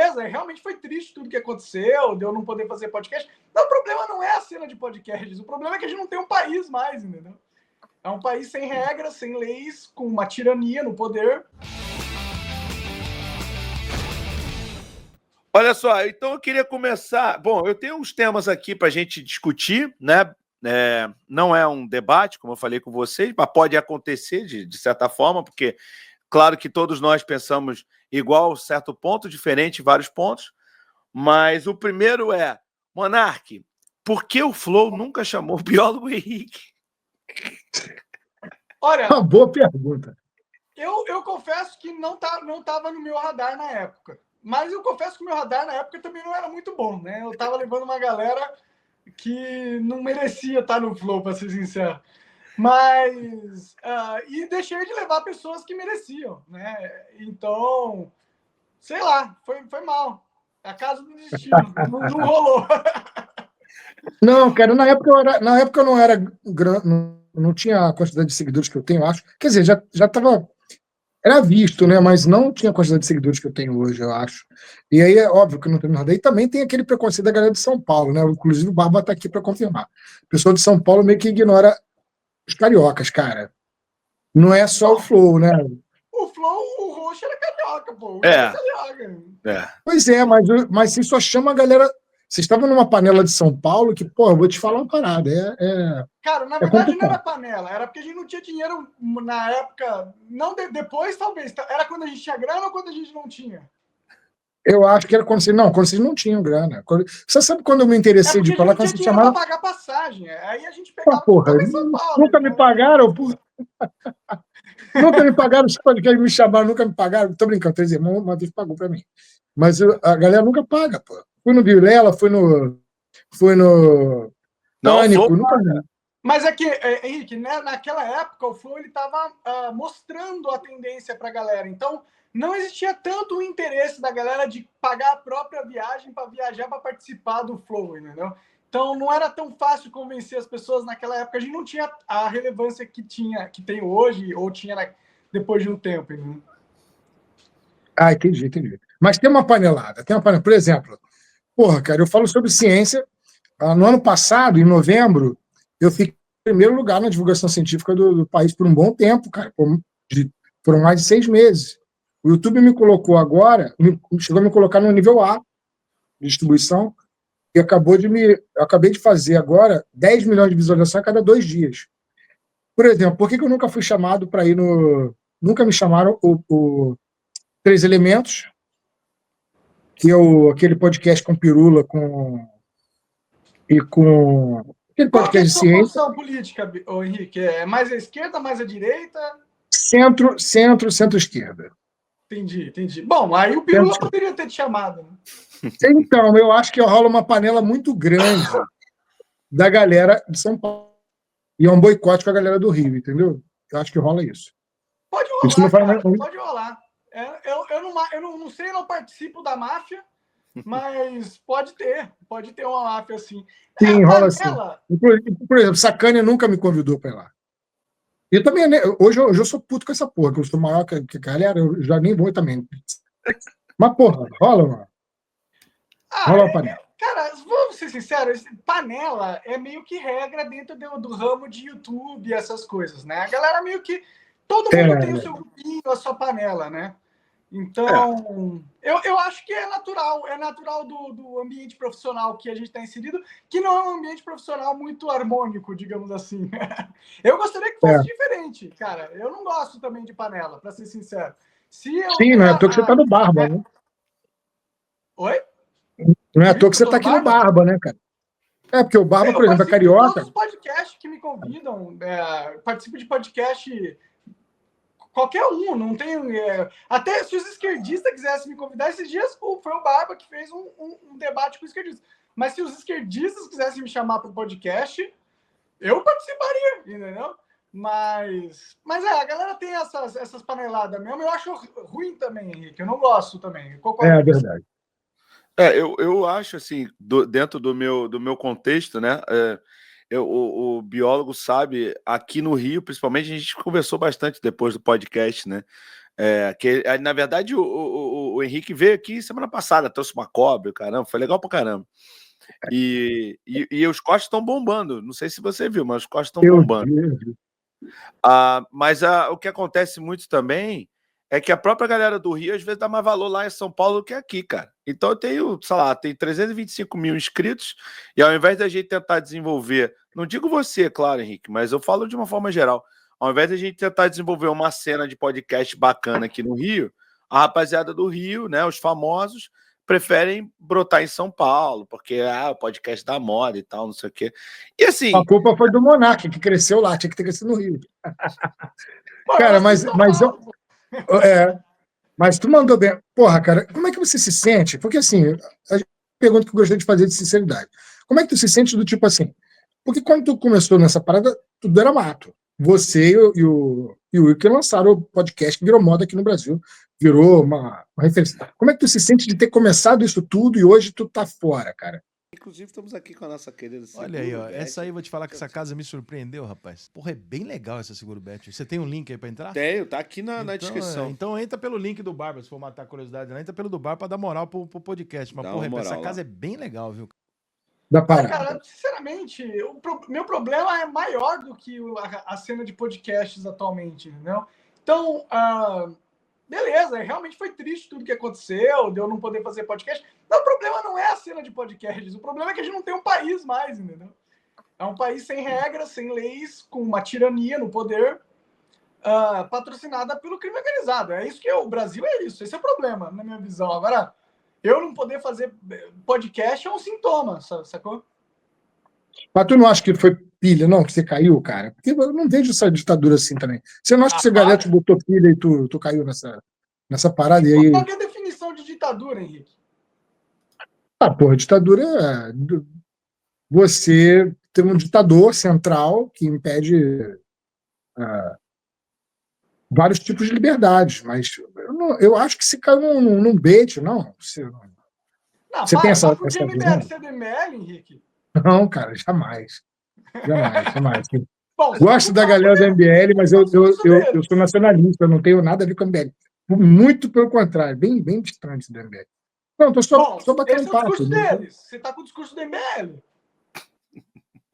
beleza, realmente foi triste tudo que aconteceu, de eu não poder fazer podcast. Mas o problema não é a cena de podcasts, o problema é que a gente não tem um país mais, entendeu? É um país sem regras, sem leis, com uma tirania no poder. Olha só, então eu queria começar... Bom, eu tenho uns temas aqui para a gente discutir, né? Não é um debate, como eu falei com vocês, mas pode acontecer de certa forma, porque claro que todos nós pensamos igual, certo ponto, diferente em vários pontos, mas o primeiro é, Monark, por que o Flow nunca chamou o biólogo Henrique? Olha, uma boa pergunta. Eu confesso que não estava no meu radar na época. Mas eu confesso que o meu radar na época também não era muito bom, né? Eu estava levando uma galera que não merecia estar no Flow, para ser sincero. Mas... e deixei de levar pessoas que mereciam, né? Então, sei lá, foi mal. A casa do destino. não rolou. Não, cara, na época eu não era não tinha a quantidade de seguidores que eu tenho, acho. Quer dizer, já estava. Era visto, né? Mas não tinha a quantidade de seguidores que eu tenho hoje, eu acho. E aí é óbvio que não tem nada. E também tem aquele preconceito da galera de São Paulo, né? Inclusive o Barba está aqui para confirmar. O pessoal de São Paulo meio que ignora os cariocas, cara. Não é só o Flow, né? O Flow, o Roxo era carioca, pô. Pois é, mas você só chama a galera. Vocês estavam numa panela de São Paulo que, pô, eu vou te falar uma parada. Cara, na verdade não era panela, era porque a gente não tinha dinheiro na época. Não depois, talvez. Era quando a gente tinha grana ou quando a gente não tinha? Eu acho que era quando vocês não tinham grana. Você sabe quando eu me interessei de falar, quando você vocês chamaram. Pra pagar passagem. Aí a gente pegava. Porra, em São Paulo, nunca me pagaram, porra. Nunca me pagaram, os podcasts me chamaram, nunca me pagaram. Tô brincando, 3 irmãos, uma vez pagou pra mim. Mas a galera nunca paga, pô. Fui no Vilela, fui no Pânico, nunca vi. Mas é que, Henrique, né, naquela época o Flow estava mostrando a tendência para a galera. Então, não existia tanto o interesse da galera de pagar a própria viagem para viajar para participar do Flow, entendeu? Então, não era tão fácil convencer as pessoas naquela época. A gente não tinha a relevância que tem hoje, ou tinha depois de um tempo, entendeu? Ah, entendi. Mas tem uma panelada. Por exemplo, porra, cara, eu falo sobre ciência. No ano passado, em novembro, eu fiquei em primeiro lugar na divulgação científica do país por um bom tempo, cara. Foram mais de 6 meses. O YouTube me colocou agora, chegou a me colocar no nível A de distribuição, e eu acabei de fazer agora 10 milhões de visualizações a cada 2 dias. Por exemplo, por que eu nunca fui chamado para ir no... Nunca me chamaram o 3 Elementos, que é aquele podcast com Pirula, aquele podcast de ciência. Qual é a sua posição política, Henrique? É mais à esquerda, mais à direita? Centro-esquerda. Entendi. Bom, aí o Pirula poderia ter te chamado, né? Então, eu acho que rola uma panela muito grande da galera de São Paulo. E é um boicote com a galera do Rio, entendeu? Eu acho que rola isso. Pode rolar, cara, pode rolar. Eu não sei, eu não participo da máfia, mas pode ter uma máfia assim. Sim, rola assim. Por exemplo, Sacânia nunca me convidou para ir lá. E também, hoje eu sou puto com essa porra, que eu sou maior que a galera, eu já nem vou também. Mas, porra, rola, mano. Rola uma panela. Cara, vamos ser sinceros, panela é meio que regra dentro do ramo de YouTube e essas coisas, né? A galera meio que... Todo mundo tem o seu grupinho, a sua panela, né? Então, eu acho que é natural do ambiente profissional que a gente está inserido, que não é um ambiente profissional muito harmônico, digamos assim. Eu gostaria que fosse diferente, cara. Eu não gosto também de panela, para ser sincero. Sim, não é à toa que você tá no Barba, né? Oi? Não é à toa que você tá aqui no Barba, né, cara? Porque o Barba, por exemplo, é carioca. Todos os podcasts que me convidam, participo de podcast... Qualquer um, não tem... até se os esquerdistas quisessem me convidar, esses dias foi o Barba que fez um debate com os esquerdistas. Mas se os esquerdistas quisessem me chamar para o podcast, eu participaria, entendeu? Mas a galera tem essas paneladas mesmo. Eu acho ruim também, Henrique. Eu não gosto também. É verdade. Eu acho, assim, dentro do meu contexto, né? O biólogo sabe, aqui no Rio, principalmente, a gente conversou bastante depois do podcast, né? Na verdade, o Henrique veio aqui semana passada, trouxe uma cobra, caramba, foi legal pra caramba. E os cortes estão bombando. Não sei se você viu, mas os cortes estão bombando. Mas o que acontece muito também é que a própria galera do Rio, às vezes, dá mais valor lá em São Paulo do que aqui, cara. Então eu tenho, sei lá, tem 325 mil inscritos, e ao invés da gente tentar desenvolver, não digo você, claro, Henrique, mas eu falo de uma forma geral, ao invés da gente tentar desenvolver uma cena de podcast bacana aqui no Rio, a rapaziada do Rio, né, os famosos, preferem brotar em São Paulo, porque o podcast da moda e tal, não sei o quê. E assim... A culpa foi do Monark, que cresceu lá, tinha que ter crescido no Rio. Cara, mas tu mandou bem. Porra, cara, como é que você se sente? Porque assim, a pergunta que eu gostaria de fazer de sinceridade. Como é que tu se sente do tipo assim? Porque quando tu começou nessa parada, tudo era mato. Você e o Wilker lançaram o podcast que virou moda aqui no Brasil. Virou uma referência. Como é que tu se sente de ter começado isso tudo e hoje tu tá fora, cara? Inclusive, estamos aqui com a nossa querida Olha aí, ó. Essa aí, vou te falar que essa casa me surpreendeu, rapaz. Porra, é bem legal essa Segurobet. Você tem um link aí pra entrar? Tenho, tá aqui na descrição. Então entra pelo link do Barba, se for matar a curiosidade. Entra pelo do Bar pra dar moral pro podcast. Mas, porra, essa casa é bem legal, viu? Cara, sinceramente, meu problema é maior do que a cena de podcasts atualmente, entendeu? Então, beleza, realmente foi triste tudo que aconteceu, de eu não poder fazer podcast. Mas o problema não é a cena de podcasts, o problema é que a gente não tem um país mais, entendeu? É um país sem regras, sem leis, com uma tirania no poder, patrocinada pelo crime organizado. É isso que o Brasil é isso, esse é o problema, na minha visão. Agora, eu não poder fazer podcast é um sintoma, sacou? Mas tu não acha que foi pilha, não, que você caiu, cara? Porque eu não vejo essa ditadura assim também. Você não acha que esse galera te botou pilha e tu caiu nessa parada? E aí... Qual que é a definição de ditadura, Henrique? Porra, ditadura é você ter um ditador central que impede vários tipos de liberdades, mas eu acho que se caiu num bait, não. Você tem essa visão? Ser do MBL, Henrique? Não, cara, jamais. Jamais. Bom, gosto da galera do MBL, mas eu sou nacionalista, eu não tenho nada a ver com o MBL. Muito pelo contrário, bem distante do MBL. Não, tô só batendo esse papo. É o discurso deles. Você tá com o discurso do MBL.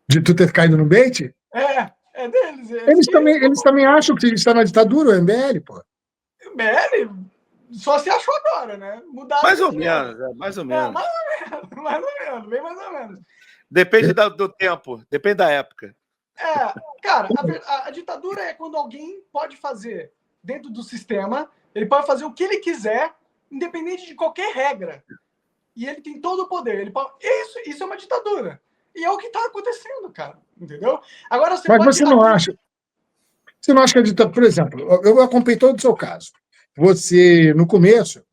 De tu ter caído no bait? É deles. Eles também acham que a gente está na ditadura, o MBL, pô. MBL só se achou agora, né? Mudaram. Mais ou menos. Mais ou menos, bem mais ou menos. Depende do tempo, depende da época. Cara, a ditadura é quando alguém pode fazer dentro do sistema, ele pode fazer o que ele quiser, independente de qualquer regra. E ele tem todo o poder. Isso é uma ditadura. E é o que está acontecendo, cara. Entendeu? Agora, você não acha... Você não acha que a ditadura... Por exemplo, eu acompanhei todo o seu caso. Você, no começo,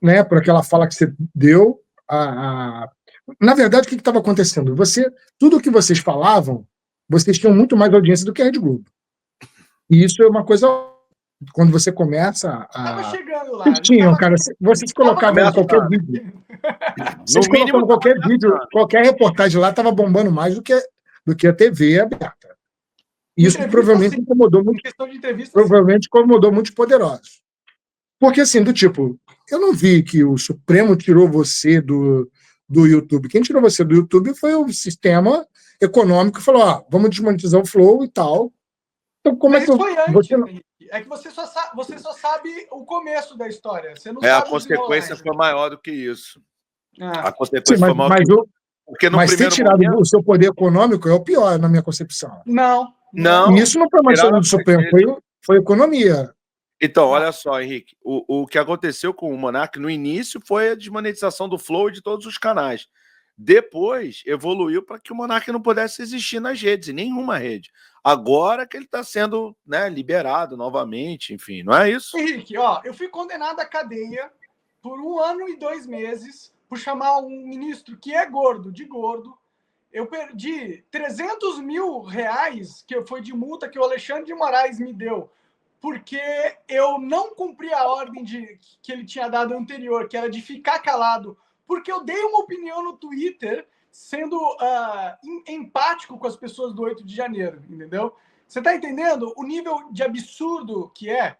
né, por aquela fala que você deu, na verdade, o que estava acontecendo? Tudo o que vocês falavam, vocês tinham muito mais audiência do que a Rede Globo. E isso é uma coisa... Quando você começa a... Tava chegando lá. Tinham, cara. Vocês colocavam em qualquer vídeo. Vocês colocavam qualquer vídeo, qualquer reportagem lá estava bombando mais do que a TV aberta. Isso provavelmente incomodou muito. Provavelmente incomodou muitos poderosos. Porque, assim, do tipo, eu não vi que o Supremo tirou você do YouTube. Quem tirou você do YouTube foi o sistema econômico que falou: vamos desmonetizar o Flow e tal. Então, como Mas é que foi antes, é que você só sabe o começo da história. Você não sabe a consequência foi maior do que isso. A consequência foi maior porque no mas ter tirado o seu poder econômico é o pior, na minha concepção. Não. E isso não foi uma decisão do Supremo, foi economia. Então, olha só, Henrique, o que aconteceu com o Monark no início foi a desmonetização do Flow e de todos os canais. Depois evoluiu para que o Monark não pudesse existir nas redes, em nenhuma rede. Agora que ele está sendo, né, liberado novamente, enfim, não é isso? Henrique, eu fui condenado à cadeia por 1 ano e 2 meses por chamar um ministro que é gordo. Eu perdi 300 mil reais, que foi de multa que o Alexandre de Moraes me deu, porque eu não cumpri a ordem que ele tinha dado anterior, que era de ficar calado, porque eu dei uma opinião no Twitter sendo empático com as pessoas do 8 de janeiro, entendeu? Você tá entendendo o nível de absurdo que é?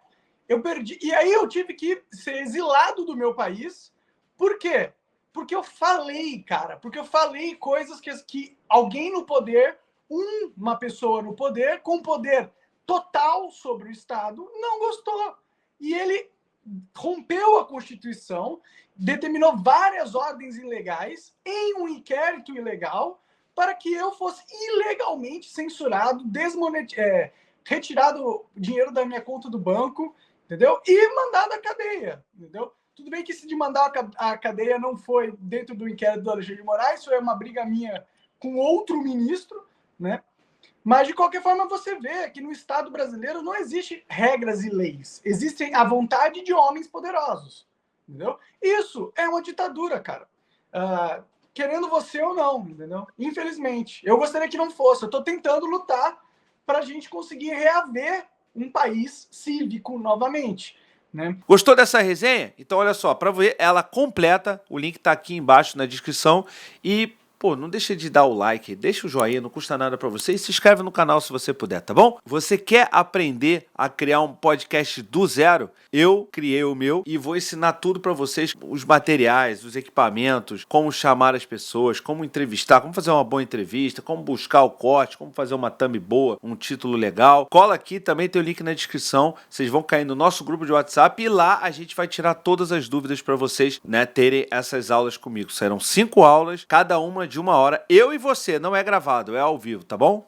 Eu perdi. E aí eu tive que ser exilado do meu país. Por quê? Porque eu falei, cara. Porque eu falei coisas que alguém no poder, uma pessoa no poder, com poder total sobre o Estado, não gostou. E ele rompeu a Constituição, determinou várias ordens ilegais em um inquérito ilegal para que eu fosse ilegalmente censurado, retirado dinheiro da minha conta do banco, entendeu? E mandado à cadeia, entendeu? Tudo bem que se de mandar à cadeia não foi dentro do inquérito do Alexandre de Moraes, isso é uma briga minha com outro ministro, né? Mas, de qualquer forma, você vê que no Estado brasileiro não existe regras e leis. Existem a vontade de homens poderosos. Entendeu? Isso é uma ditadura, cara. Querendo você ou não, entendeu? Infelizmente. Eu gostaria que não fosse. Eu estou tentando lutar para a gente conseguir reaver um país cívico novamente. Né? Gostou dessa resenha? Então, olha só, para ver ela completa, o link está aqui embaixo na descrição. E, pô, não deixa de dar o like, deixa o joinha, não custa nada para você. E se inscreve no canal se você puder, tá bom? Você quer aprender a criar um podcast do zero? Eu criei o meu e vou ensinar tudo para vocês, os materiais, os equipamentos, como chamar as pessoas, como entrevistar, como fazer uma boa entrevista, como buscar o corte, como fazer uma thumb boa, um título legal. Cola aqui, também tem o link na descrição. Vocês vão cair no nosso grupo de WhatsApp e lá a gente vai tirar todas as dúvidas para vocês, né, terem essas aulas comigo. Serão 5 aulas, cada uma de 1 hora. Eu e você, não é gravado, é ao vivo, tá bom?